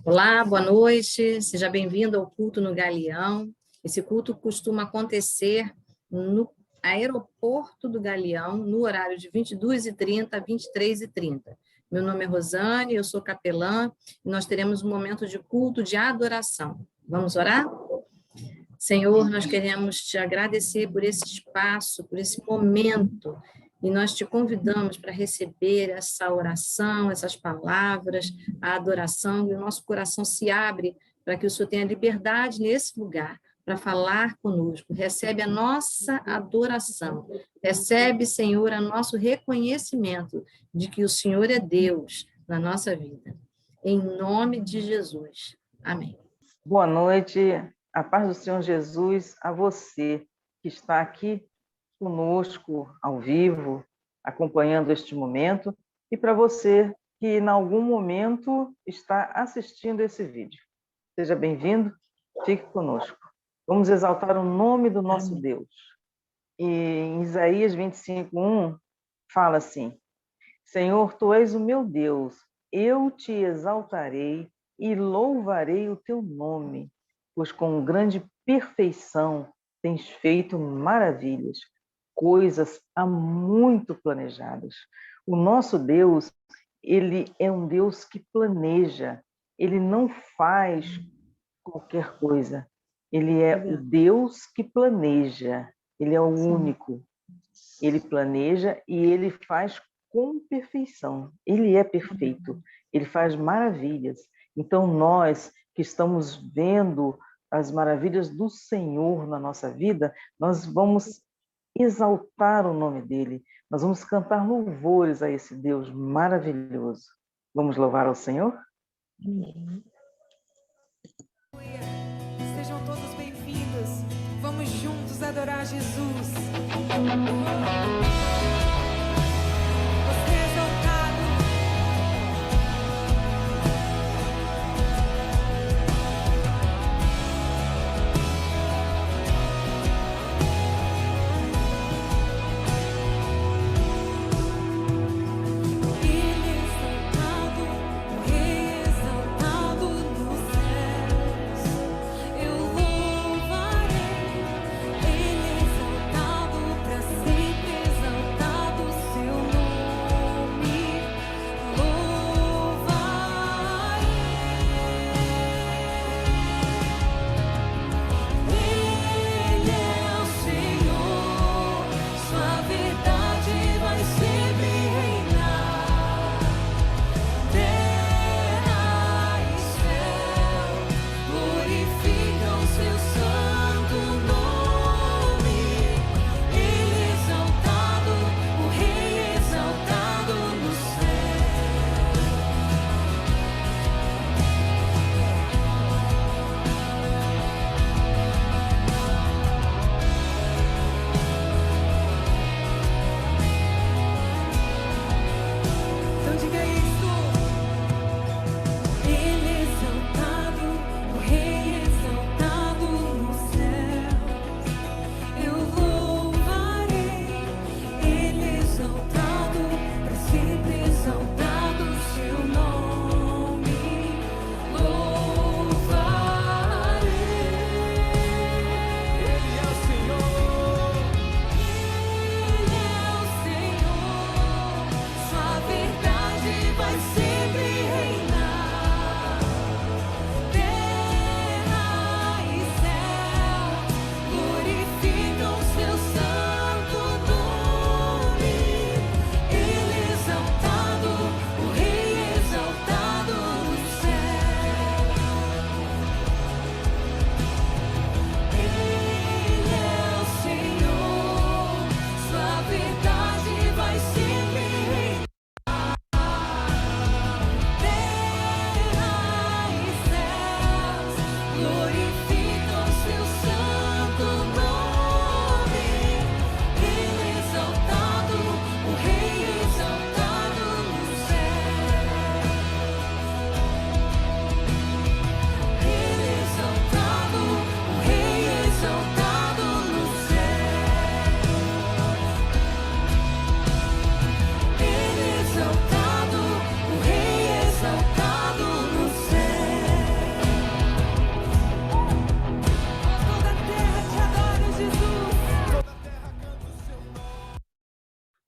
Olá, boa noite, seja bem-vindo ao culto no Galeão. Esse culto costuma acontecer no aeroporto do Galeão, no horário de 22h30 a 23h30. Meu nome é Rosane, eu sou capelã, e nós teremos um momento de culto de adoração. Vamos orar? Senhor, nós queremos te agradecer por esse espaço, por esse momento, e nós te convidamos para receber essa oração, essas palavras, a adoração, e o nosso coração se abre para que o Senhor tenha liberdade nesse lugar, para falar conosco. Recebe a nossa adoração, recebe, Senhor, o nosso reconhecimento de que o Senhor é Deus na nossa vida. Em nome de Jesus. Amém. Boa noite, a paz do Senhor Jesus a você que está aqui conosco ao vivo, acompanhando este momento, e para você que em algum momento está assistindo esse vídeo. Seja bem-vindo, fique conosco. Vamos exaltar o nome do nosso Deus. E em Isaías 25:1 fala assim: Senhor, tu és o meu Deus, eu te exaltarei e louvarei o teu nome, pois com grande perfeição tens feito maravilhas, coisas há muito planejadas. O nosso Deus, ele é um Deus que planeja, ele não faz qualquer coisa. Ele é o Deus que planeja, ele é o único. Ele planeja e ele faz com perfeição. Ele é perfeito, ele faz maravilhas. Então, nós que estamos vendo as maravilhas do Senhor na nossa vida, nós vamos exaltar o nome dele, nós vamos cantar louvores a esse Deus maravilhoso. Vamos louvar ao Senhor? Amém. Sejam todos bem-vindos. Vamos juntos adorar Jesus. Exaltado pra sempre, exaltado seu nome.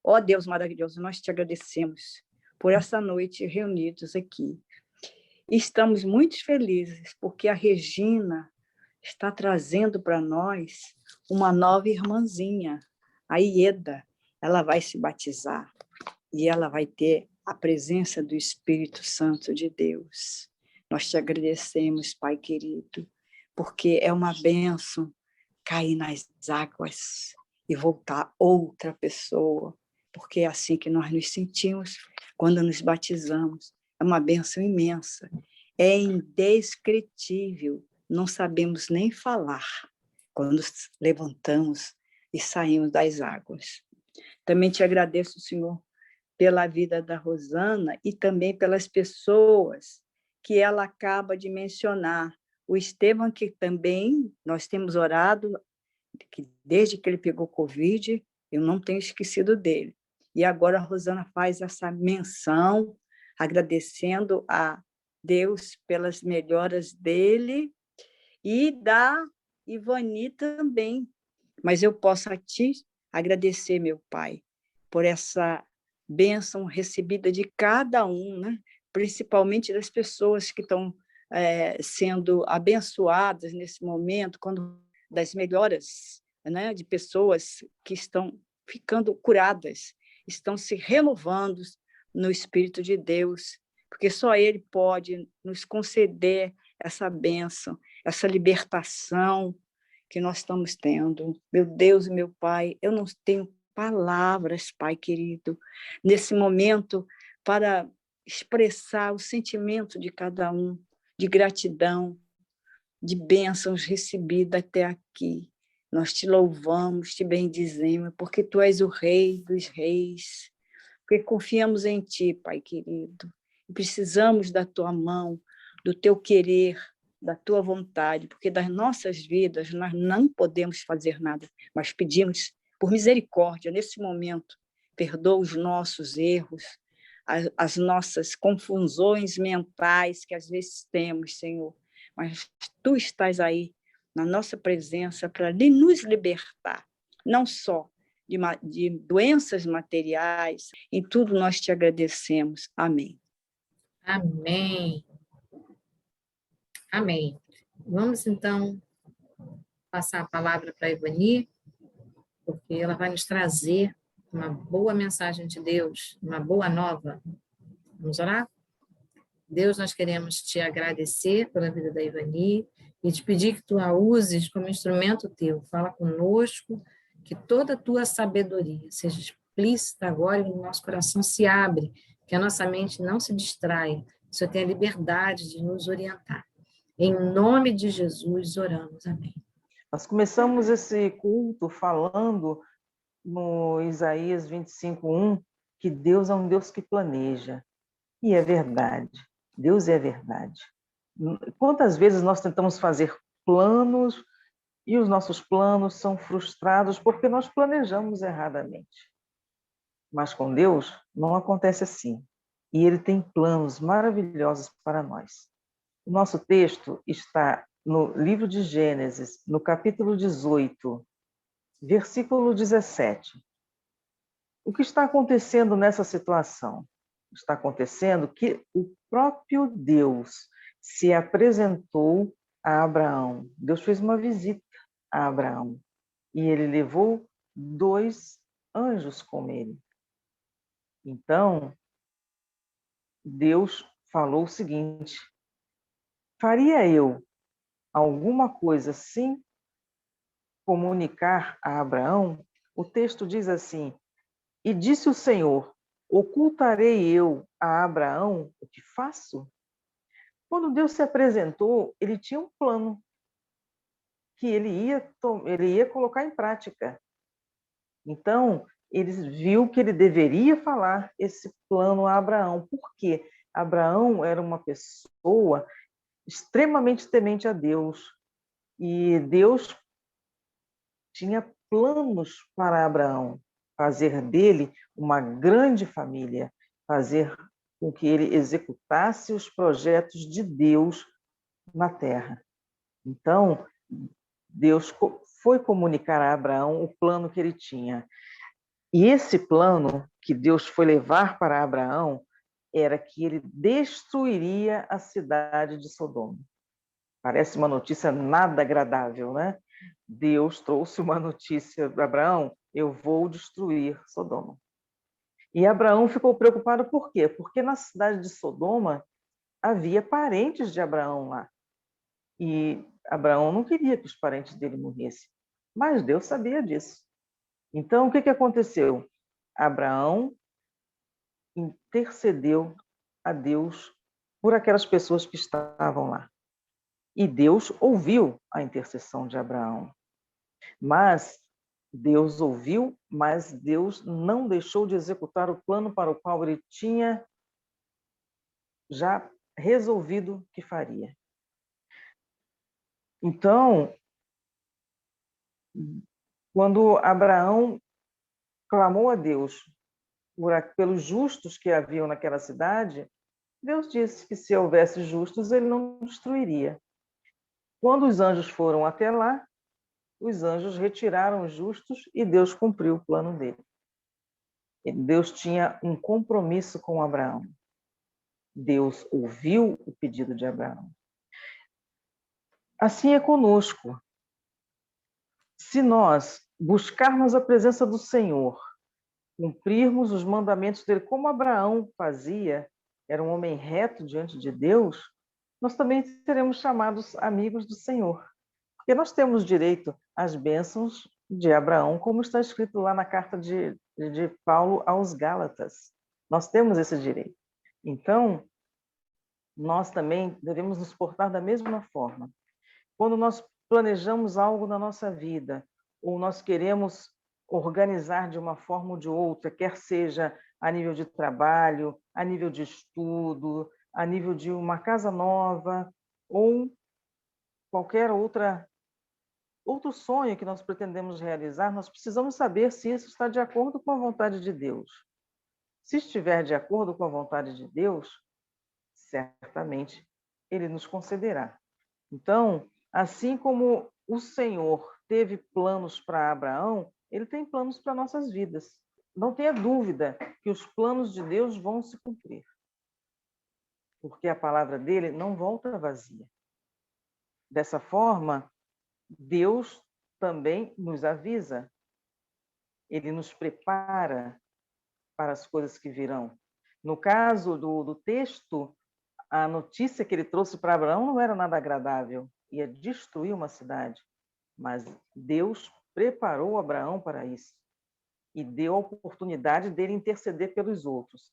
Ó Deus maravilhoso, nós te agradecemos por essa noite reunidos aqui. Estamos muito felizes porque a Regina está trazendo para nós uma nova irmãzinha, a Ieda. Ela vai se batizar e ela vai ter a presença do Espírito Santo de Deus. Nós te agradecemos, Pai querido, porque é uma bênção cair nas águas e voltar outra pessoa, porque é assim que nós nos sentimos quando nos batizamos. É uma bênção imensa, é indescritível, não sabemos nem falar quando nos levantamos e saímos das águas. Também te agradeço, Senhor, pela vida da Rosana e também pelas pessoas que ela acaba de mencionar. O Estevam, que também nós temos orado, que desde que ele pegou Covid, eu não tenho esquecido dele. E agora a Rosana faz essa menção, agradecendo a Deus pelas melhoras dele e da Ivani também. Mas eu posso a ti agradecer, meu Pai, por essa bênção recebida de cada um, né? Principalmente das pessoas que estão sendo abençoadas nesse momento, quando das melhoras, né? De pessoas que estão ficando curadas, estão se renovando no Espírito de Deus, porque só Ele pode nos conceder essa bênção, essa libertação que nós estamos tendo. Meu Deus e meu Pai, eu não tenho palavras, Pai querido, nesse momento para expressar o sentimento de cada um, de gratidão, de bênçãos recebidas até aqui. Nós te louvamos, te bendizemos, porque Tu és o Rei dos Reis, porque confiamos em Ti, Pai querido, e precisamos da Tua mão, do Teu querer, da Tua vontade, porque das nossas vidas nós não podemos fazer nada, mas pedimos por misericórdia nesse momento, perdoa os nossos erros, as nossas confusões mentais que às vezes temos, Senhor, mas Tu estás aí na nossa presença para nos libertar, não só de doenças materiais, em tudo nós te agradecemos. Amém. Amém. Amém. Vamos, então, passar a palavra para a Ivani, porque ela vai nos trazer uma boa mensagem de Deus, uma boa nova. Vamos orar? Deus, nós queremos te agradecer pela vida da Ivani e te pedir que tu a uses como instrumento teu. Fala conosco, que toda a tua sabedoria seja explícita agora e o nosso coração se abre, que a nossa mente não se distraia. O Senhor tenha liberdade de nos orientar. Em nome de Jesus, oramos. Amém. Nós começamos esse culto falando no Isaías 25:1 que Deus é um Deus que planeja. E é verdade. Deus é verdade. Quantas vezes nós tentamos fazer planos e os nossos planos são frustrados porque nós planejamos erradamente. Mas com Deus não acontece assim. E Ele tem planos maravilhosos para nós. O nosso texto está no livro de Gênesis, no capítulo 18, versículo 17. O que está acontecendo nessa situação? Está acontecendo que o próprio Deus se apresentou a Abraão. Deus fez uma visita a Abraão e ele levou 2 anjos com ele. Então, Deus falou o seguinte: faria eu alguma coisa sem comunicar a Abraão? O texto diz assim: e disse o Senhor, ocultarei eu a Abraão o que faço? Quando Deus se apresentou, ele tinha um plano que ele ia colocar em prática. Então, ele viu que ele deveria falar esse plano a Abraão, porque Abraão era uma pessoa extremamente temente a Deus, e Deus tinha planos para Abraão, fazer dele uma grande família, fazer com que ele executasse os projetos de Deus na terra. Então, Deus foi comunicar a Abraão o plano que ele tinha. E esse plano que Deus foi levar para Abraão era que ele destruiria a cidade de Sodoma. Parece uma notícia nada agradável, né? Deus trouxe uma notícia para Abraão: eu vou destruir Sodoma. E Abraão ficou preocupado por quê? Porque na cidade de Sodoma havia parentes de Abraão lá. E Abraão não queria que os parentes dele morressem, mas Deus sabia disso. Então, o que aconteceu? Abraão intercedeu a Deus por aquelas pessoas que estavam lá. E Deus ouviu a intercessão de Abraão. Mas Deus ouviu, mas Deus não deixou de executar o plano para o qual ele tinha já resolvido que faria. Então, quando Abraão clamou a Deus pelos justos que haviam naquela cidade, Deus disse que se houvesse justos, ele não destruiria. Quando os anjos foram até lá, os anjos retiraram os justos e Deus cumpriu o plano dele. Deus tinha um compromisso com Abraão. Deus ouviu o pedido de Abraão. Assim é conosco. Se nós buscarmos a presença do Senhor, cumprirmos os mandamentos dele como Abraão fazia, era um homem reto diante de Deus, nós também seremos chamados amigos do Senhor. Porque nós temos direito às bênçãos de Abraão, como está escrito lá na carta de Paulo aos Gálatas. Nós temos esse direito. Então, nós também devemos nos portar da mesma forma. Quando nós planejamos algo na nossa vida, ou nós queremos organizar de uma forma ou de outra, quer seja a nível de trabalho, a nível de estudo, a nível de uma casa nova, ou qualquer outro sonho que nós pretendemos realizar, nós precisamos saber se isso está de acordo com a vontade de Deus. Se estiver de acordo com a vontade de Deus, certamente Ele nos concederá. Então, assim como o Senhor teve planos para Abraão, Ele tem planos para nossas vidas. Não tenha dúvida que os planos de Deus vão se cumprir, porque a palavra dele não volta vazia. Dessa forma, Deus também nos avisa. Ele nos prepara para as coisas que virão. No caso do texto, a notícia que ele trouxe para Abraão não era nada agradável, ia destruir uma cidade. Mas Deus preparou Abraão para isso e deu a oportunidade dele interceder pelos outros.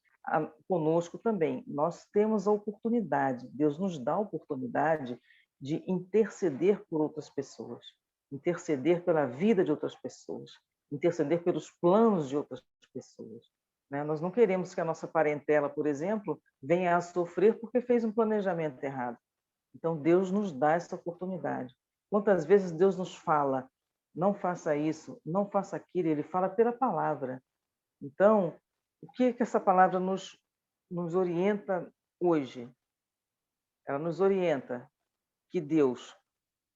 Conosco também, nós temos a oportunidade, Deus nos dá a oportunidade de interceder por outras pessoas, interceder pela vida de outras pessoas, interceder pelos planos de outras pessoas. Nós não queremos que a nossa parentela, por exemplo, venha a sofrer porque fez um planejamento errado. Então, Deus nos dá essa oportunidade. Quantas vezes Deus nos fala, não faça isso, não faça aquilo, Ele fala pela palavra. Então, o que essa palavra nos orienta hoje? Ela nos orienta que Deus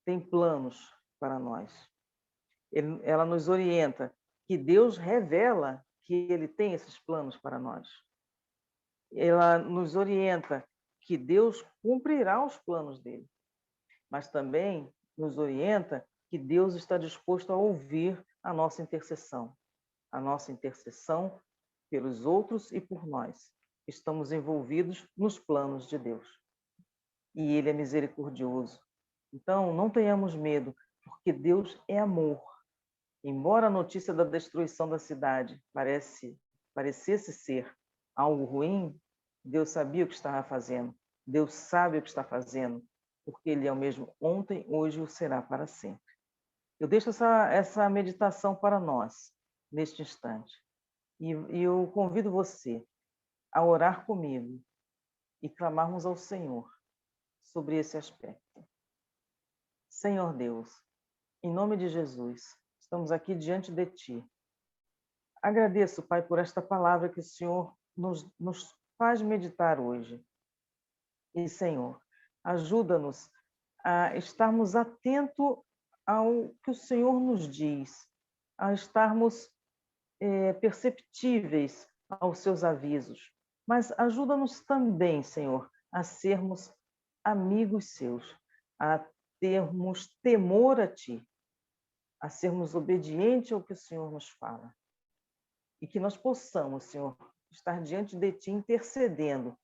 tem planos para nós. Ela nos orienta que Deus revela que Ele tem esses planos para nós. Ela nos orienta que Deus cumprirá os planos dele. Mas também nos orienta que Deus está disposto a ouvir a nossa intercessão pelos outros e por nós. Estamos envolvidos nos planos de Deus. E Ele é misericordioso. Então, não tenhamos medo, porque Deus é amor. Embora a notícia da destruição da cidade parecesse ser algo ruim, Deus sabia o que estava fazendo. Deus sabe o que está fazendo, porque Ele é o mesmo ontem, hoje e o será para sempre. Eu deixo essa meditação para nós, neste instante. E eu convido você a orar comigo e clamarmos ao Senhor sobre esse aspecto. Senhor Deus, em nome de Jesus, estamos aqui diante de Ti. Agradeço, Pai, por esta palavra que o Senhor nos faz meditar hoje. E, Senhor, ajuda-nos a estarmos atentos ao que o Senhor nos diz, a estarmos perceptíveis aos seus avisos, mas ajuda-nos também, Senhor, a sermos amigos seus, a termos temor a Ti, a sermos obedientes ao que o Senhor nos fala. E que nós possamos, Senhor, estar diante de Ti intercedendo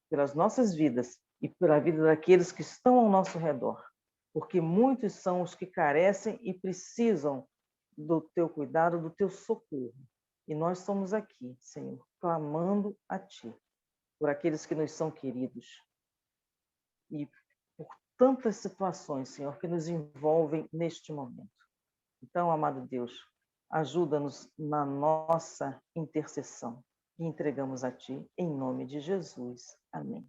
pelas nossas vidas e pela vida daqueles que estão ao nosso redor, porque muitos são os que carecem e precisam do Teu cuidado, do Teu socorro. E nós estamos aqui, Senhor, clamando a Ti, por aqueles que nos são queridos e por tantas situações, Senhor, que nos envolvem neste momento. Então, amado Deus, ajuda-nos na nossa intercessão e entregamos a Ti, em nome de Jesus. Amém.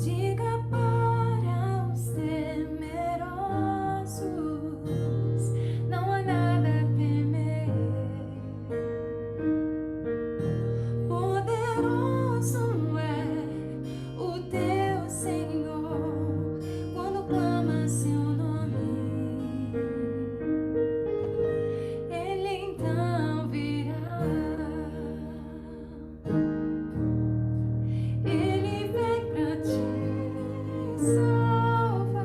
Diga para os temerosos, não há nada a temer. Poderoso é o teu Senhor, quando clama seu nome, Ele então virá. Ele vem pra te salvar.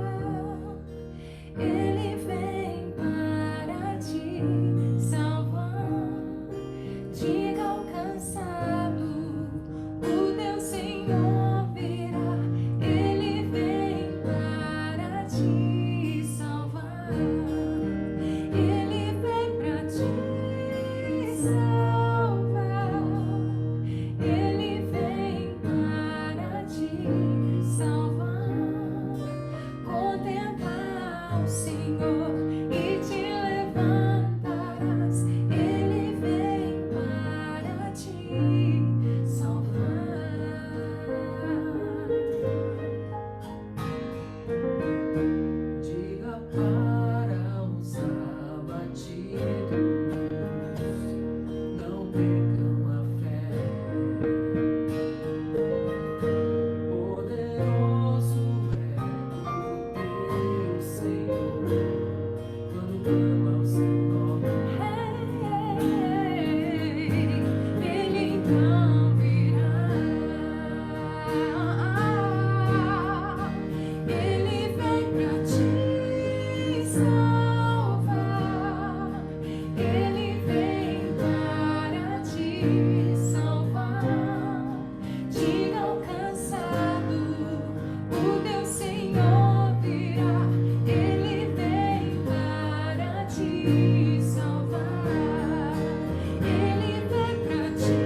Ele vem para te salvar. Diga ao cansado, o teu Senhor virá. Ele vem para te salvar. Ele vem pra te salvar. Ele vem para te salvar. Contemplar o Senhor e te levantarás. Ele vem para te salvar. Diga para os abatidos, não percam a fé. Poderoso é o teu Senhor, quando clama o seu nome. Ele então virá. Ele vem pra te salvar. Ele vem para te salvar. Diga ao cansado, o teu Senhor virá. Ele vem para te salvar. Ele vem para te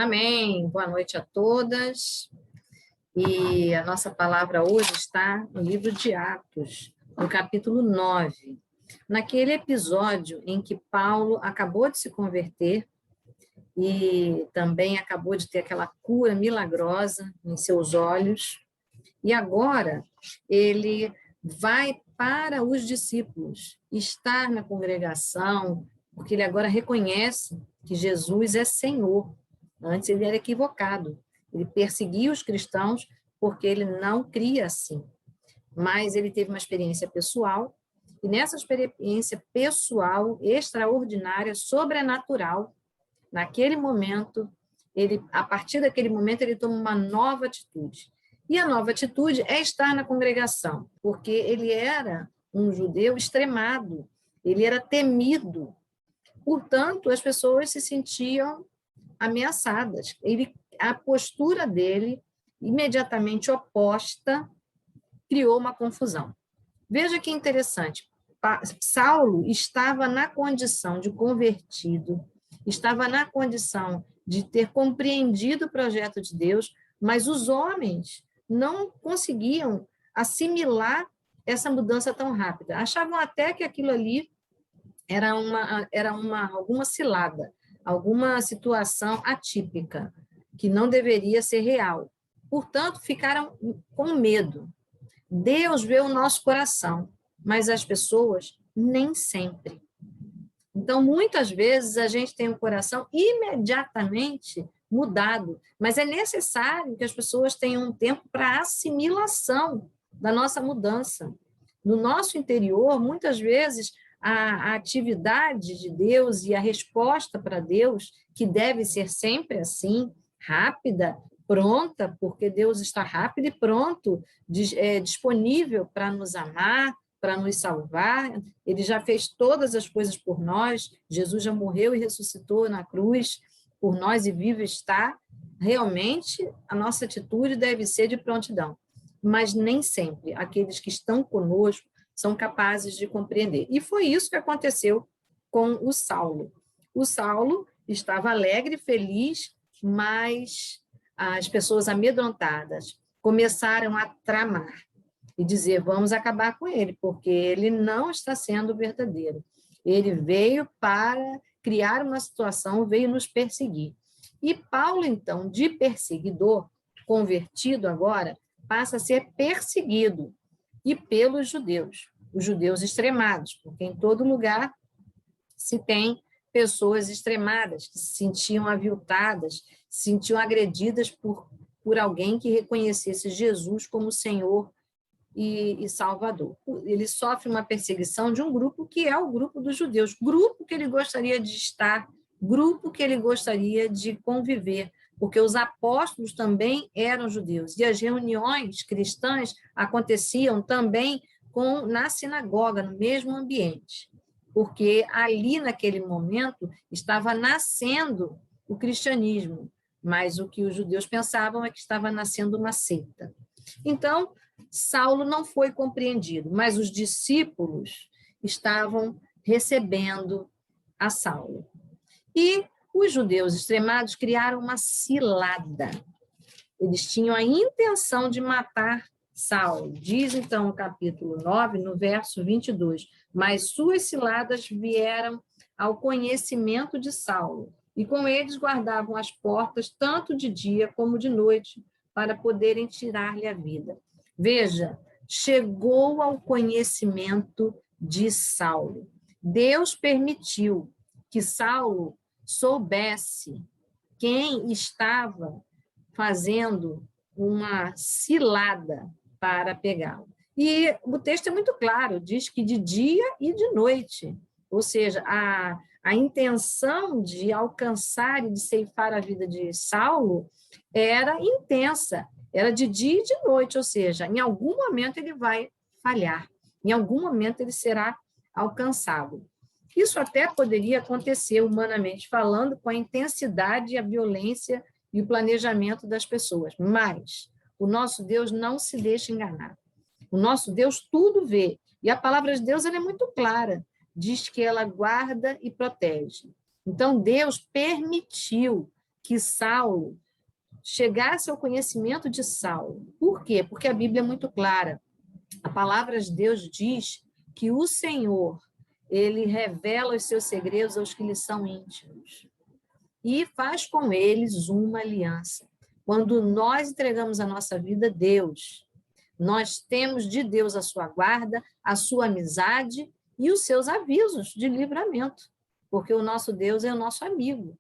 Amém. Boa noite a todas. E a nossa palavra hoje está no livro de Atos, no capítulo 9. Naquele episódio em que Paulo acabou de se converter e também acabou de ter aquela cura milagrosa em seus olhos, e agora ele vai para os discípulos, estar na congregação, porque ele agora reconhece que Jesus é Senhor. Antes ele era equivocado, ele perseguia os cristãos porque ele não cria assim. Mas ele teve uma experiência pessoal, e nessa experiência pessoal, extraordinária, sobrenatural, naquele momento, a partir daquele momento, ele toma uma nova atitude. E a nova atitude é estar na congregação, porque ele era um judeu extremado, ele era temido. Portanto, as pessoas se sentiam ameaçadas. A postura dele, imediatamente oposta, criou uma confusão. Veja que interessante. Saulo estava na condição de convertido, estava na condição de ter compreendido o projeto de Deus, mas os homens não conseguiam assimilar essa mudança tão rápida. Achavam até que aquilo ali era alguma cilada, alguma situação atípica, que não deveria ser real. Portanto, ficaram com medo. Deus vê o nosso coração, mas as pessoas nem sempre. Então, muitas vezes, a gente tem o coração imediatamente mudado, mas é necessário que as pessoas tenham um tempo para assimilação da nossa mudança. No nosso interior, muitas vezes, a atividade de Deus e a resposta para Deus, que deve ser sempre assim, rápida, pronta, porque Deus está rápido e pronto, disponível para nos amar, para nos salvar. Ele já fez todas as coisas por nós, Jesus já morreu e ressuscitou na cruz por nós e vivo está. Realmente, a nossa atitude deve ser de prontidão, mas nem sempre aqueles que estão conosco são capazes de compreender. E foi isso que aconteceu com o Saulo. O Saulo estava alegre, feliz, mas as pessoas amedrontadas começaram a tramar e dizer, vamos acabar com ele, porque ele não está sendo verdadeiro. Ele veio para criar uma situação, veio nos perseguir. E Paulo, então, de perseguidor, convertido agora, passa a ser perseguido, e pelos judeus, os judeus extremados, porque em todo lugar se tem pessoas extremadas, que se sentiam aviltadas, se sentiam agredidas por alguém que reconhecesse Jesus como Senhor e Salvador. Ele sofre uma perseguição de um grupo que é o grupo dos judeus, grupo que ele gostaria de estar, grupo que ele gostaria de conviver, porque os apóstolos também eram judeus, e as reuniões cristãs aconteciam também na sinagoga, no mesmo ambiente, porque ali, naquele momento, estava nascendo o cristianismo, mas o que os judeus pensavam é que estava nascendo uma seita. Então, Saulo não foi compreendido, mas os discípulos estavam recebendo a Saulo. E os judeus extremados criaram uma cilada. Eles tinham a intenção de matar Saulo. Diz, então, o capítulo 9, no verso 22, mas suas ciladas vieram ao conhecimento de Saulo, e com eles guardavam as portas, tanto de dia como de noite, para poderem tirar-lhe a vida. Veja, chegou ao conhecimento de Saulo. Deus permitiu que Saulo soubesse quem estava fazendo uma cilada para pegá-lo. E o texto é muito claro, diz que de dia e de noite, ou seja, a intenção de alcançar e de ceifar a vida de Saulo era intensa, era de dia e de noite, ou seja, em algum momento ele vai falhar, em algum momento ele será alcançado. Isso até poderia acontecer, humanamente falando, com a intensidade e a violência e o planejamento das pessoas, mas o nosso Deus não se deixa enganar. O nosso Deus tudo vê, e a palavra de Deus ela é muito clara, diz que ela guarda e protege. Então, Deus permitiu que Saulo chegasse ao conhecimento de Saulo. Por quê? Porque a Bíblia é muito clara. A palavra de Deus diz que o Senhor, ele revela os seus segredos aos que lhe são íntimos e faz com eles uma aliança. Quando nós entregamos a nossa vida a Deus, nós temos de Deus a sua guarda, a sua amizade e os seus avisos de livramento, porque o nosso Deus é o nosso amigo.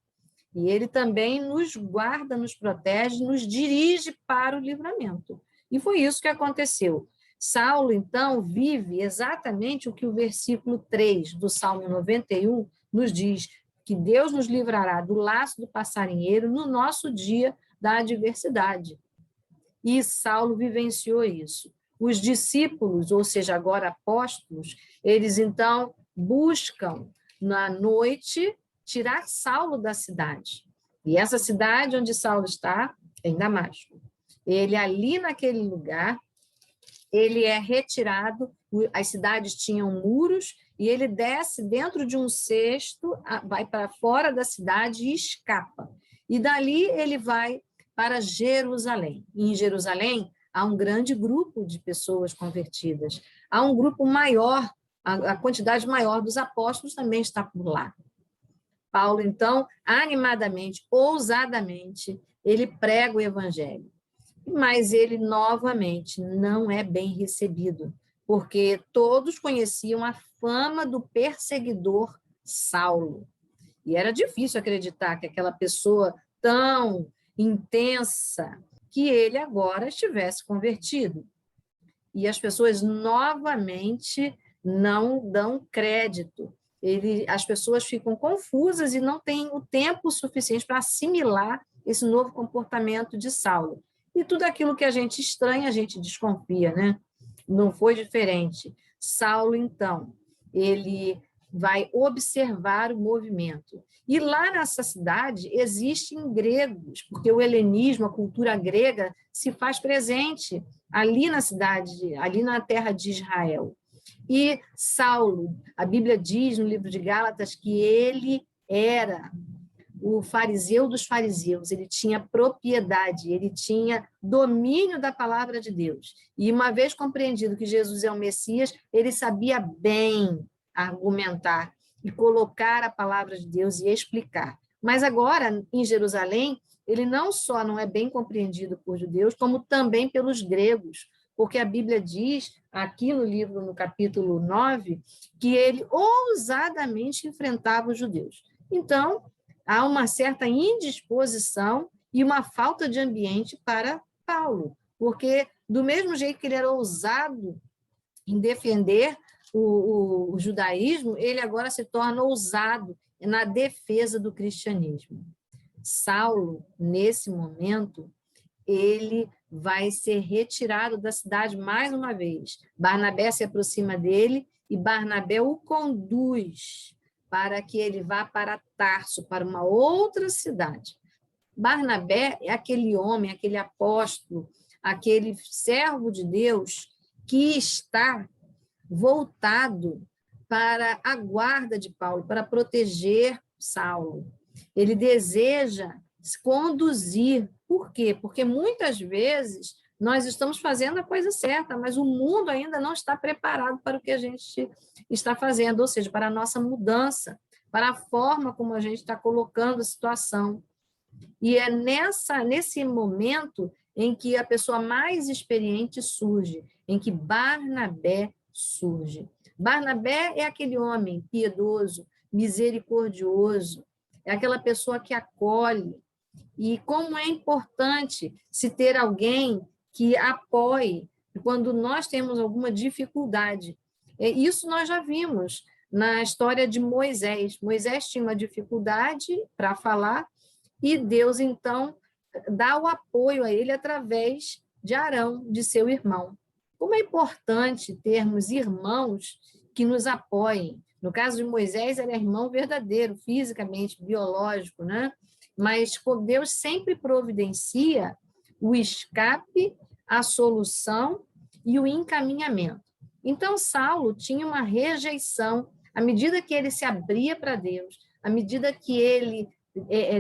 E ele também nos guarda, nos protege, nos dirige para o livramento. E foi isso que aconteceu. Saulo, então, vive exatamente o que o versículo 3 do Salmo 91 nos diz, que Deus nos livrará do laço do passarinheiro no nosso dia da adversidade. E Saulo vivenciou isso. Os discípulos, ou seja, agora apóstolos, eles então buscam na noite tirar Saulo da cidade. E essa cidade onde Saulo está é em Damasco. Ele ali naquele lugar, ele é retirado, as cidades tinham muros, e ele desce dentro de um cesto, vai para fora da cidade e escapa. E dali ele vai para Jerusalém. E em Jerusalém há um grande grupo de pessoas convertidas. Há um grupo maior, a quantidade maior dos apóstolos também está por lá. Paulo, então, animadamente, ousadamente, ele prega o evangelho. Mas ele, novamente, não é bem recebido, porque todos conheciam a fama do perseguidor Saulo. E era difícil acreditar que aquela pessoa tão intensa, que ele agora estivesse convertido. E as pessoas, novamente, não dão crédito. As pessoas ficam confusas e não têm o tempo suficiente para assimilar esse novo comportamento de Saulo. E tudo aquilo que a gente estranha, a gente desconfia, né? Não foi diferente. Saulo, então, ele vai observar o movimento. E lá nessa cidade existem gregos, porque o helenismo, a cultura grega, se faz presente ali na cidade, ali na terra de Israel. E Saulo, a Bíblia diz no livro de Gálatas que ele era o fariseu dos fariseus, ele tinha propriedade, ele tinha domínio da palavra de Deus. E uma vez compreendido que Jesus é o Messias, ele sabia bem argumentar e colocar a palavra de Deus e explicar. Mas agora, em Jerusalém, ele não só não é bem compreendido por judeus, como também pelos gregos, porque a Bíblia diz, aqui no livro, no capítulo 9, que ele ousadamente enfrentava os judeus. Então, há uma certa indisposição e uma falta de ambiente para Paulo, porque do mesmo jeito que ele era ousado em defender o judaísmo, ele agora se torna ousado na defesa do cristianismo. Saulo, nesse momento, ele vai ser retirado da cidade mais uma vez. Barnabé se aproxima dele e Barnabé o conduz para que ele vá para Tarso, para uma outra cidade. Barnabé é aquele homem, aquele apóstolo, aquele servo de Deus que está voltado para a guarda de Paulo, para proteger Saulo. Ele deseja se conduzir. Por quê? Porque muitas vezes nós estamos fazendo a coisa certa, mas o mundo ainda não está preparado para o que a gente está fazendo, ou seja, para a nossa mudança, para a forma como a gente está colocando a situação. E é nesse momento em que a pessoa mais experiente surge, em que Barnabé surge. Barnabé é aquele homem piedoso, misericordioso, é aquela pessoa que acolhe. E como é importante se ter alguém que apoie quando nós temos alguma dificuldade. Isso nós já vimos na história de Moisés. Moisés tinha uma dificuldade para falar e Deus, então, dá o apoio a ele através de Arão, de seu irmão. Como é importante termos irmãos que nos apoiem. No caso de Moisés, ele é irmão verdadeiro, fisicamente, biológico, né? Mas Deus sempre providencia o escape, a solução e o encaminhamento. Então, Saulo tinha uma rejeição, à medida que ele se abria para Deus, à medida que ele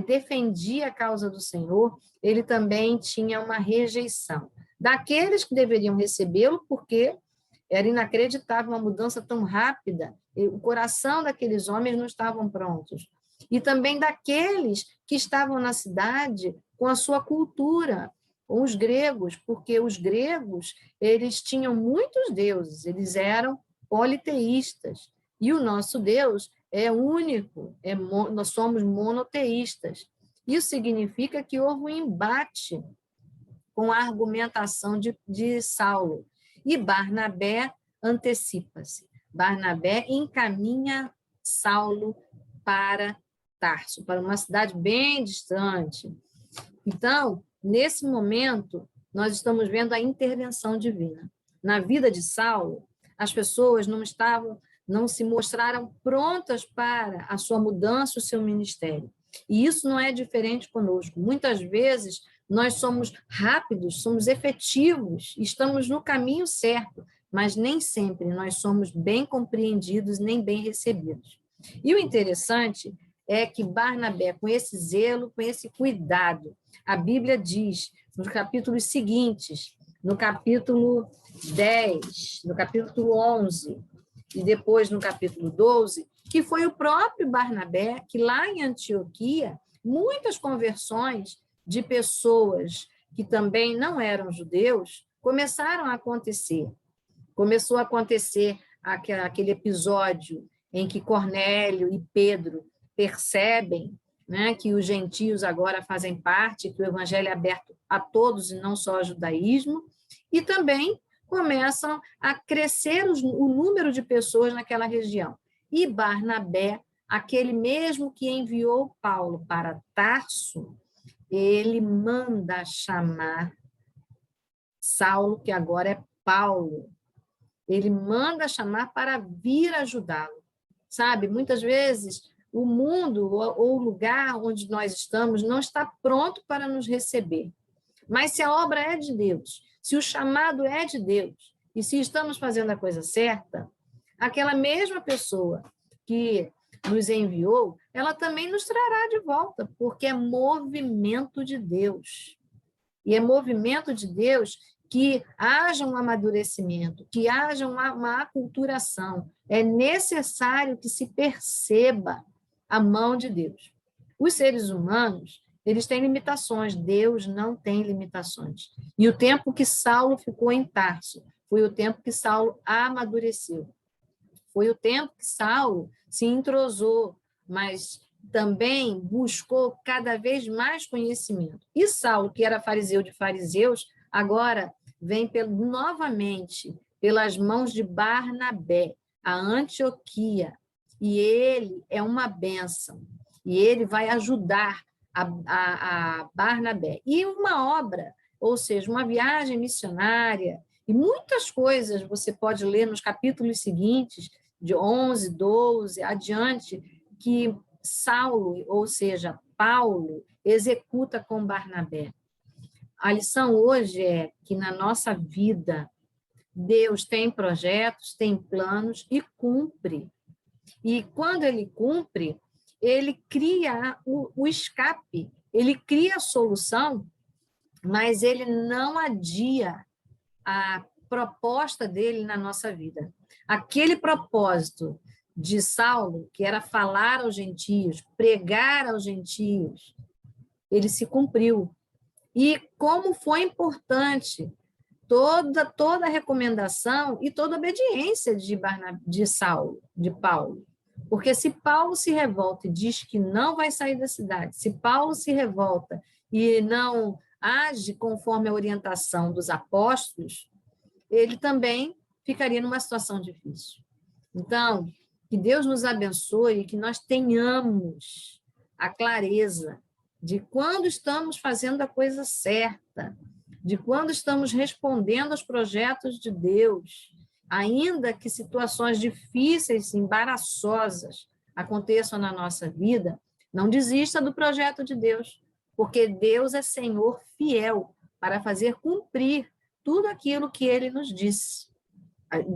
defendia a causa do Senhor, ele também tinha uma rejeição daqueles que deveriam recebê-lo, porque era inacreditável uma mudança tão rápida, o coração daqueles homens não estavam prontos. E também daqueles que estavam na cidade com a sua cultura, com os gregos, porque os gregos, eles tinham muitos deuses, eles eram politeístas, e o nosso Deus é único, nós somos monoteístas. Isso significa que houve um embate com a argumentação de Saulo. E Barnabé antecipa-se. Barnabé encaminha Saulo para Tarso, para uma cidade bem distante. Então, nesse momento, nós estamos vendo a intervenção divina. Na vida de Saulo, as pessoas não se mostraram prontas para a sua mudança, o seu ministério. E isso não é diferente conosco. Muitas vezes, nós somos rápidos, somos efetivos, estamos no caminho certo, mas nem sempre nós somos bem compreendidos, nem bem recebidos. E o interessante é que Barnabé, com esse zelo, com esse cuidado, a Bíblia diz, nos capítulos seguintes, no capítulo 10, no capítulo 11, e depois no capítulo 12, que foi o próprio Barnabé que lá em Antioquia, muitas conversões de pessoas que também não eram judeus começaram a acontecer. Começou a acontecer aquele episódio em que Cornélio e Pedro percebem, né, que os gentios agora fazem parte, que o evangelho é aberto a todos e não só ao judaísmo, e também começam a crescer o número de pessoas naquela região. E Barnabé, aquele mesmo que enviou Paulo para Tarso, ele manda chamar Saulo, que agora é Paulo. Ele manda chamar para vir ajudá-lo. Sabe, muitas vezes o mundo ou o lugar onde nós estamos não está pronto para nos receber. Mas se a obra é de Deus, se o chamado é de Deus, e se estamos fazendo a coisa certa, aquela mesma pessoa que nos enviou, ela também nos trará de volta, porque é movimento de Deus. E é movimento de Deus que haja um amadurecimento, que haja uma aculturação. É necessário que se perceba a mão de Deus. Os seres humanos, eles têm limitações, Deus não tem limitações. E o tempo que Saulo ficou em Tarso foi o tempo que Saulo amadureceu. Foi o tempo que Saulo se entrosou, mas também buscou cada vez mais conhecimento. E Saulo, que era fariseu de fariseus, agora vem novamente pelas mãos de Barnabé, a Antioquia, e ele é uma bênção, e ele vai ajudar a Barnabé. E uma obra, ou seja, uma viagem missionária, e muitas coisas você pode ler nos capítulos seguintes, de 11, 12, adiante, que Saulo, ou seja, Paulo, executa com Barnabé. A lição hoje é que na nossa vida, Deus tem projetos, tem planos e cumpre. E quando ele cumpre, ele cria o escape, ele cria a solução, mas ele não adia a proposta dele na nossa vida. Aquele propósito de Saulo, que era falar aos gentios, pregar aos gentios, ele se cumpriu. E como foi importante toda a recomendação e toda a obediência de Saulo, de Paulo. Porque se Paulo se revolta e diz que não vai sair da cidade, se Paulo se revolta e não age conforme a orientação dos apóstolos, ele também ficaria numa situação difícil. Então, que Deus nos abençoe e que nós tenhamos a clareza de quando estamos fazendo a coisa certa, de quando estamos respondendo aos projetos de Deus, ainda que situações difíceis, embaraçosas aconteçam na nossa vida, não desista do projeto de Deus, porque Deus é Senhor fiel para fazer cumprir tudo aquilo que Ele nos disse.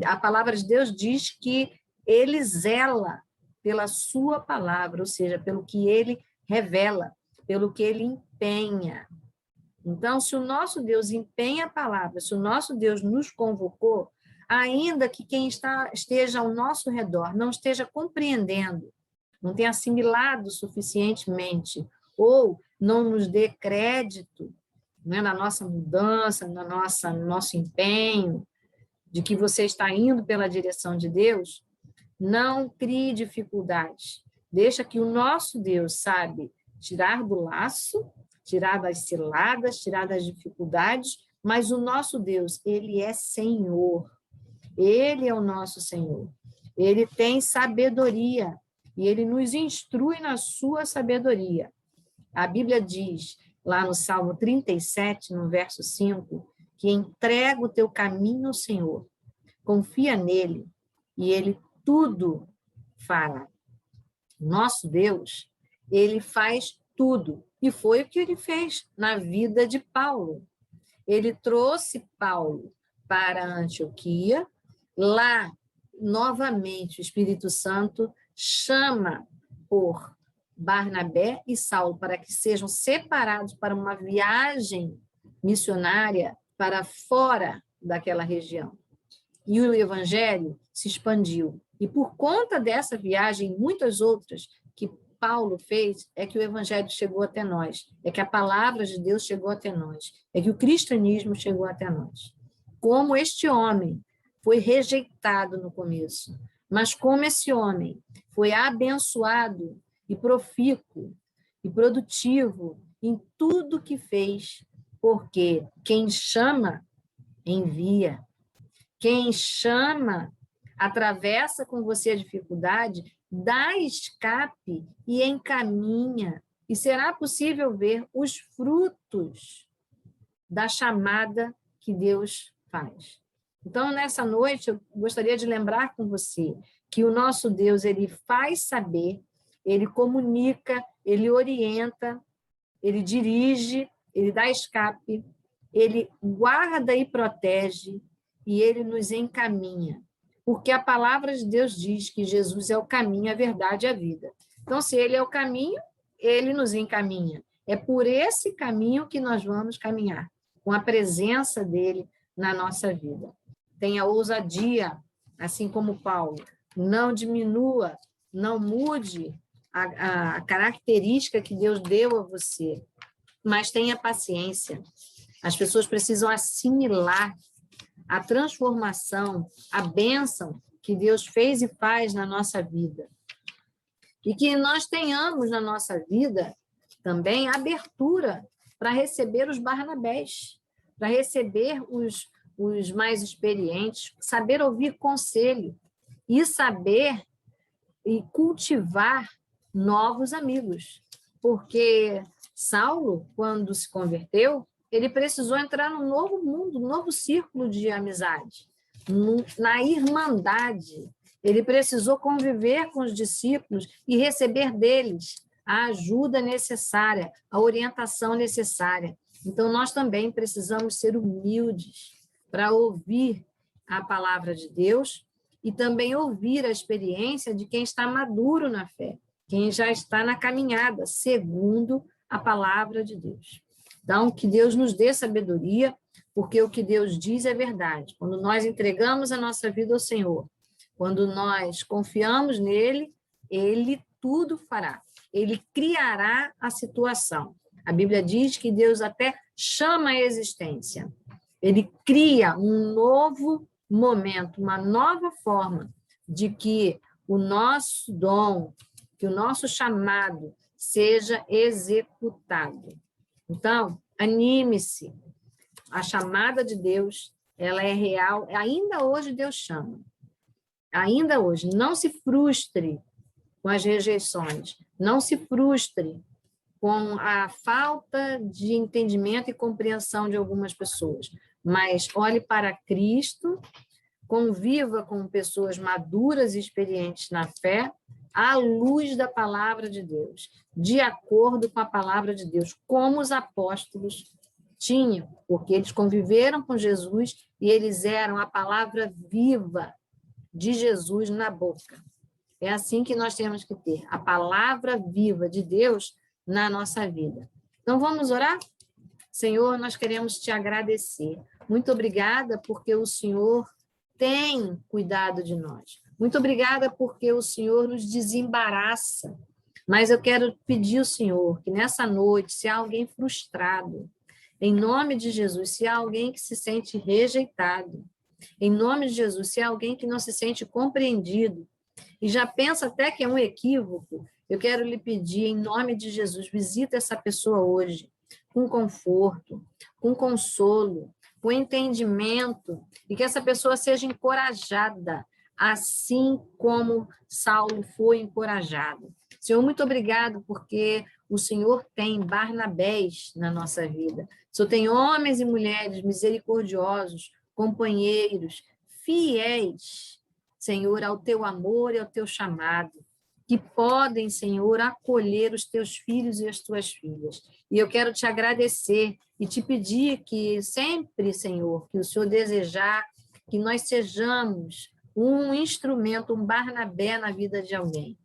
A palavra de Deus diz que Ele zela pela sua palavra, ou seja, pelo que Ele revela, pelo que ele empenha. Então, se o nosso Deus empenha a palavra, se o nosso Deus nos convocou, ainda que quem esteja ao nosso redor não esteja compreendendo, não tenha assimilado suficientemente, ou não nos dê crédito, né, na nossa mudança, no nosso empenho, de que você está indo pela direção de Deus, não crie dificuldades. Deixa que o nosso Deus sabe tirar do laço, tirar das ciladas, tirar das dificuldades, mas o nosso Deus, ele é Senhor. Ele é o nosso Senhor. Ele tem sabedoria e ele nos instrui na sua sabedoria. A Bíblia diz, lá no Salmo 37, no verso 5, que entrega o teu caminho ao Senhor, confia nele e ele tudo fará. Nosso Deus, ele faz tudo, e foi o que ele fez na vida de Paulo. Ele trouxe Paulo para Antioquia, lá, novamente, o Espírito Santo chama por Barnabé e Saulo para que sejam separados para uma viagem missionária para fora daquela região. E o evangelho se expandiu. E por conta dessa viagem e muitas outras que Paulo fez, é que o evangelho chegou até nós, é que a palavra de Deus chegou até nós, é que o cristianismo chegou até nós. Como este homem foi rejeitado no começo, mas como esse homem foi abençoado e profícuo e produtivo em tudo que fez, porque quem chama, envia. Quem chama, atravessa com você a dificuldade, dá escape e encaminha. E será possível ver os frutos da chamada que Deus faz. Então, nessa noite, eu gostaria de lembrar com você que o nosso Deus, ele faz saber, ele comunica, ele orienta, ele dirige, ele dá escape, ele guarda e protege, e ele nos encaminha. Porque a palavra de Deus diz que Jesus é o caminho, a verdade e a vida. Então, se ele é o caminho, ele nos encaminha. É por esse caminho que nós vamos caminhar, com a presença dele na nossa vida. Tenha ousadia, assim como Paulo. Não diminua, não mude a característica que Deus deu a você, mas tenha paciência. As pessoas precisam assimilar a transformação, a bênção que Deus fez e faz na nossa vida. E que nós tenhamos na nossa vida também abertura para receber os Barnabés, para receber os mais experientes, saber ouvir conselho e saber e cultivar novos amigos. Porque Saulo, quando se converteu, ele precisou entrar num novo mundo, um novo círculo de amizade, na irmandade. Ele precisou conviver com os discípulos e receber deles a ajuda necessária, a orientação necessária. Então, nós também precisamos ser humildes para ouvir a palavra de Deus e também ouvir a experiência de quem está maduro na fé, quem já está na caminhada, segundo a palavra de Deus. Então, que Deus nos dê sabedoria, porque o que Deus diz é verdade. Quando nós entregamos a nossa vida ao Senhor, quando nós confiamos nele, ele tudo fará. Ele criará a situação. A Bíblia diz que Deus até chama a existência. Ele cria um novo momento, uma nova forma de que o nosso dom, que o nosso chamado seja executado. Então, anime-se. A chamada de Deus, ela é real. Ainda hoje Deus chama. Ainda hoje. Não se frustre com as rejeições. Não se frustre com a falta de entendimento e compreensão de algumas pessoas. Mas olhe para Cristo, conviva com pessoas maduras e experientes na fé, à luz da palavra de Deus, de acordo com a palavra de Deus, como os apóstolos tinham, porque eles conviveram com Jesus e eles eram a palavra viva de Jesus na boca. É assim que nós temos que ter, a palavra viva de Deus na nossa vida. Então, vamos orar? Senhor, nós queremos te agradecer. Muito obrigada porque o Senhor tem cuidado de nós. Muito obrigada porque o Senhor nos desembaraça. Mas eu quero pedir ao Senhor que nessa noite, se há alguém frustrado, em nome de Jesus, se há alguém que se sente rejeitado, em nome de Jesus, se há alguém que não se sente compreendido e já pensa até que é um equívoco, eu quero lhe pedir, em nome de Jesus, visita essa pessoa hoje, com conforto, com consolo, com entendimento, e que essa pessoa seja encorajada, assim como Saulo foi encorajado. Senhor, muito obrigado, porque o Senhor tem Barnabés na nossa vida. O Senhor tem homens e mulheres misericordiosos, companheiros, fiéis, Senhor, ao teu amor e ao teu chamado, que podem, Senhor, acolher os teus filhos e as tuas filhas. E eu quero te agradecer e te pedir que sempre, Senhor, que o Senhor desejar que nós sejamos um instrumento, um Barnabé na vida de alguém.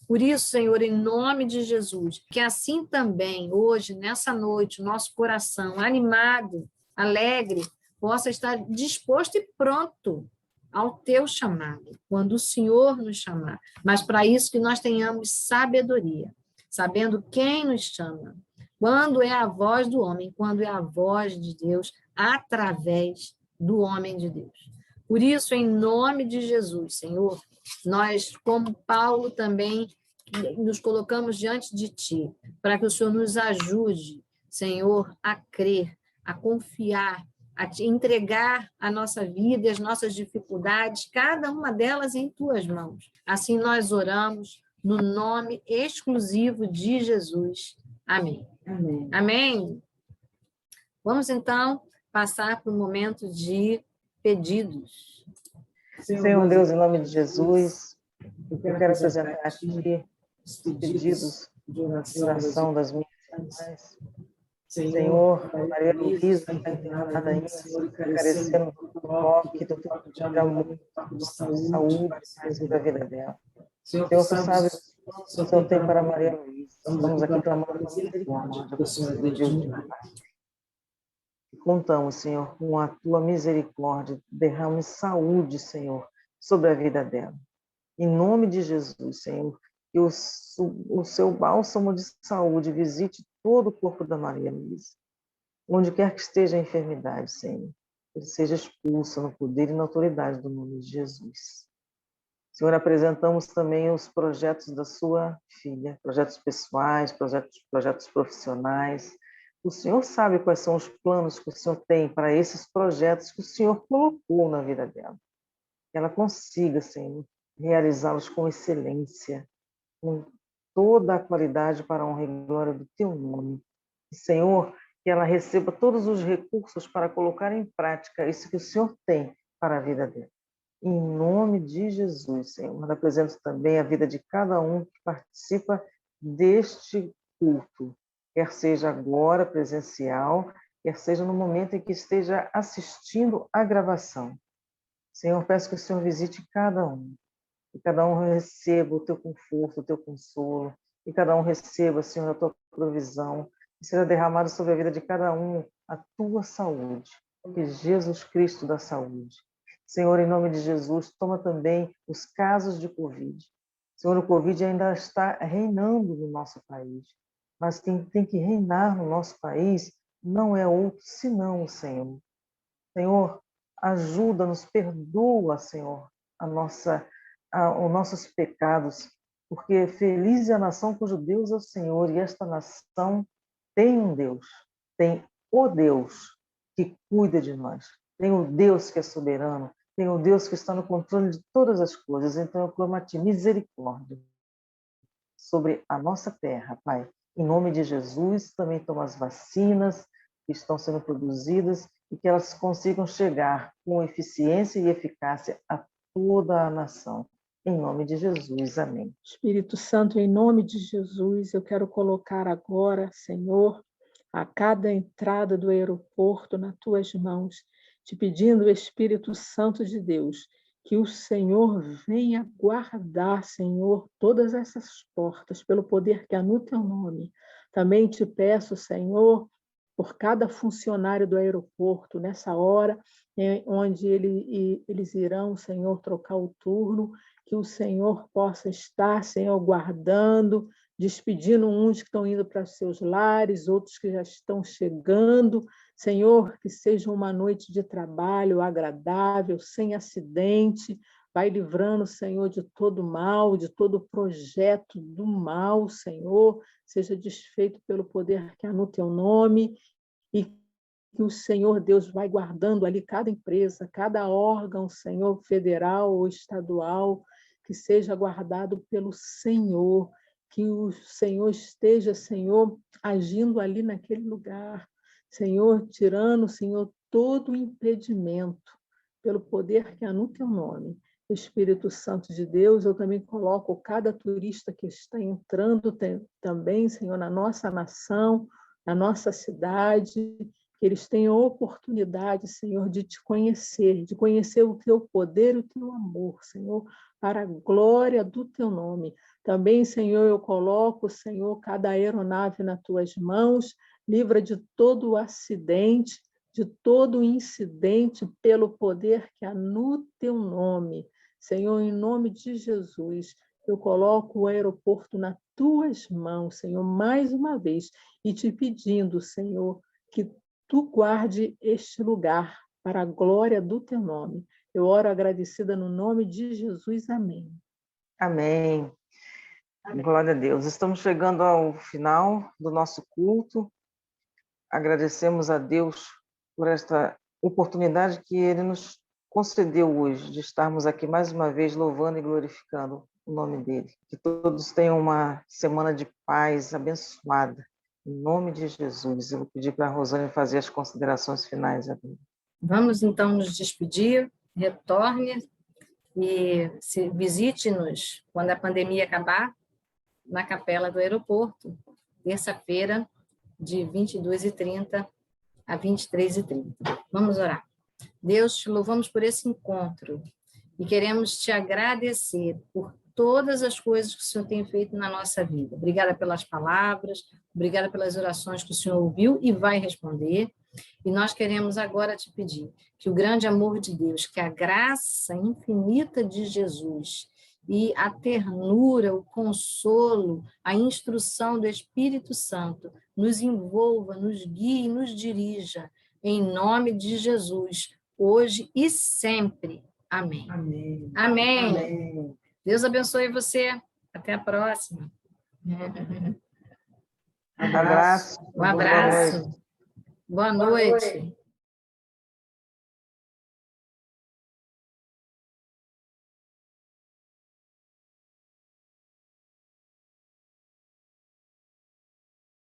Por isso, Senhor, em nome de Jesus, que assim também, hoje, nessa noite, o nosso coração animado, alegre, possa estar disposto e pronto ao teu chamado, quando o Senhor nos chamar. Mas para isso que nós tenhamos sabedoria, sabendo quem nos chama, quando é a voz do homem, quando é a voz de Deus, através do homem de Deus. Por isso, em nome de Jesus, Senhor, nós, como Paulo, também nos colocamos diante de Ti, para que o Senhor nos ajude, Senhor, a crer, a confiar, a te entregar a nossa vida e as nossas dificuldades, cada uma delas em Tuas mãos. Assim nós oramos no nome exclusivo de Jesus. Amém. Amém. Amém. Vamos, então, passar para o momento de pedidos. Senhor Deus, em nome de Jesus, eu quero apresentar a Ti os pedidos de oração das minhas irmãs. Senhor, Maria Luísa está internada ainda, carecendo do toque, do toque de amor, de saúde, sobre a vida dela. Senhor, Tu sabe o que o Senhor tem para Maria Luísa. Estamos aqui clamando a misericórdia do Senhor, Deus de paz. Contamos, Senhor, com a Tua misericórdia, derrame saúde, Senhor, sobre a vida dela. Em nome de Jesus, Senhor, que o Seu bálsamo de saúde visite todo o corpo da Maria Luísa. Onde quer que esteja a enfermidade, Senhor, ele seja expulso no poder e na autoridade do nome de Jesus. Senhor, apresentamos também os projetos da sua filha, projetos pessoais, projetos profissionais. O Senhor sabe quais são os planos que o Senhor tem para esses projetos que o Senhor colocou na vida dela. Que ela consiga, Senhor, realizá-los com excelência, com toda a qualidade para a honra e glória do Teu nome. Senhor, que ela receba todos os recursos para colocar em prática isso que o Senhor tem para a vida dela. Em nome de Jesus, Senhor, apresento também a vida de cada um que participa deste culto, quer seja agora presencial, quer seja no momento em que esteja assistindo a gravação. Senhor, peço que o Senhor visite cada um, que cada um receba o Teu conforto, o Teu consolo, que cada um receba, Senhor, a Tua provisão, que seja derramado sobre a vida de cada um a Tua saúde, que Jesus Cristo dá saúde. Senhor, em nome de Jesus, toma também os casos de Covid. Senhor, o Covid ainda está reinando no nosso país, mas quem tem que reinar no nosso país não é outro senão o Senhor. Senhor, ajuda-nos, perdoa, Senhor, os nossos pecados, porque feliz é a nação cujo Deus é o Senhor, e esta nação tem um Deus, tem o Deus que cuida de nós, tem o Deus que é soberano, tem o Deus que está no controle de todas as coisas. Então eu clamo a Ti misericórdia sobre a nossa terra, Pai. Em nome de Jesus, também toma as vacinas que estão sendo produzidas e que elas consigam chegar com eficiência e eficácia a toda a nação. Em nome de Jesus, amém. Espírito Santo, em nome de Jesus, eu quero colocar agora, Senhor, a cada entrada do aeroporto nas Tuas mãos, te pedindo, Espírito Santo de Deus, que o Senhor venha guardar, Senhor, todas essas portas, pelo poder que há no Teu nome, Também te peço, Senhor, por cada funcionário do aeroporto, nessa hora onde eles irão, Senhor, trocar o turno, que o Senhor possa estar, Senhor, guardando, despedindo uns que estão indo para os seus lares, outros que já estão chegando. Senhor, que seja uma noite de trabalho agradável, sem acidente. Vai livrando, Senhor, de todo mal, de todo projeto do mal, Senhor. Seja desfeito pelo poder que há no teu nome. E que o Senhor Deus vai guardando ali cada empresa, cada órgão, Senhor, federal ou estadual, que seja guardado pelo Senhor, que o Senhor esteja, Senhor, agindo ali naquele lugar, Senhor, tirando, Senhor, todo o impedimento, pelo poder que há no teu nome. Espírito Santo de Deus, eu também coloco cada turista que está entrando também, Senhor, na nossa nação, na nossa cidade, que eles tenham oportunidade, Senhor, de te conhecer, de conhecer o teu poder e o teu amor, Senhor, para a glória do teu nome. Também, Senhor, eu coloco, Senhor, cada aeronave nas tuas mãos, livra de todo o acidente, de todo o incidente, pelo poder que há no teu nome. Senhor, em nome de Jesus, eu coloco o aeroporto nas tuas mãos, Senhor, mais uma vez, e te pedindo, Senhor, que tu guarde este lugar para a glória do teu nome. Eu oro agradecida no nome de Jesus. Amém. Amém. Glória a Deus. Estamos chegando ao final do nosso culto. Agradecemos a Deus por esta oportunidade que Ele nos concedeu hoje, de estarmos aqui mais uma vez louvando e glorificando o nome dEle. Que todos tenham uma semana de paz abençoada. Em nome de Jesus, eu vou pedir para a Rosane fazer as considerações finais. Vamos, então, nos despedir. Retorne e visite-nos quando a pandemia acabar, na capela do aeroporto, terça-feira, de 22h30 a 23h30. Vamos orar. Deus, te louvamos por esse encontro e queremos te agradecer por todas as coisas que o Senhor tem feito na nossa vida. Obrigada pelas palavras, obrigada pelas orações que o Senhor ouviu e vai responder. E nós queremos agora te pedir que o grande amor de Deus, que a graça infinita de Jesus e a ternura, o consolo, a instrução do Espírito Santo nos envolva, nos guie e nos dirija, em nome de Jesus, hoje e sempre. Amém. Amém. Amém. Amém. Deus abençoe você. Até a próxima. Um abraço. Um abraço. Boa noite.